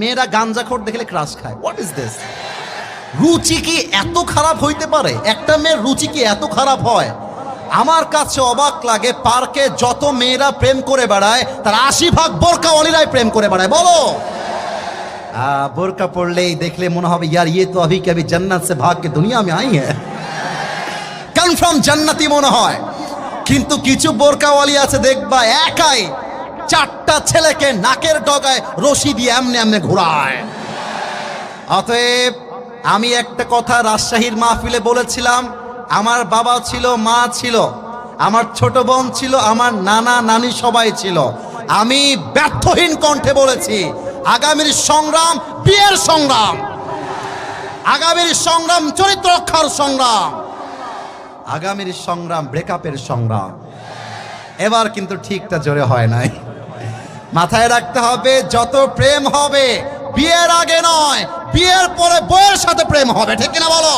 মেয়েরা গাঞ্জাখোর দেখলে ক্রাশ খায়। What is this? রুচি কি এত খারাপ হইতে পারে? একটা মেয়ের রুচি কি এত খারাপ হয়? আমার কাছে অবাক লাগে, পার্কে যত মেয়েরা প্রেম করে বেড়ায় তার 80% বোরকাওয়ালিরাই প্রেম করে বেড়ায়। বলো, বোরকা পড়লেই দেখলে মনে হবে ইয়ার ये तो अभी कभी जन्नत से भाग के दुनिया में आई है, কনফার্ম জান্নাতি মনে হয়। কিন্তু কিছু বোরকাওয়ালি আছে দেখবা একাই 4টা ছেলেকে নাকের ডগায় রশি দিয়ে এমনে এমনে ঘোরায়। অতএব আমি একটা কথা রাজশাহীর মাহফিলে বলেছিলাম, আমার বাবা ছিল, মা ছিল, আমার ছোট বোন ছিল, আমার নানা নানি সবাই ছিল। আমি ব্যর্থহীন কণ্ঠে বলেছি, আগামীর সংগ্রাম বিয়ের সংগ্রাম, আগামীর সংগ্রাম চরিত্র রক্ষার সংগ্রাম, আগামীর সংগ্রাম ব্রেকআপের সংগ্রাম। এবার কিন্তু ঠিকটা জোরে হয় নাই। মাথায় রাখতে হবে, যত প্রেম হবে বিয়ের আগে নয়, বিয়ের পরে বউয়ের সাথে প্রেম হবে। ঠিক কিনা বলো?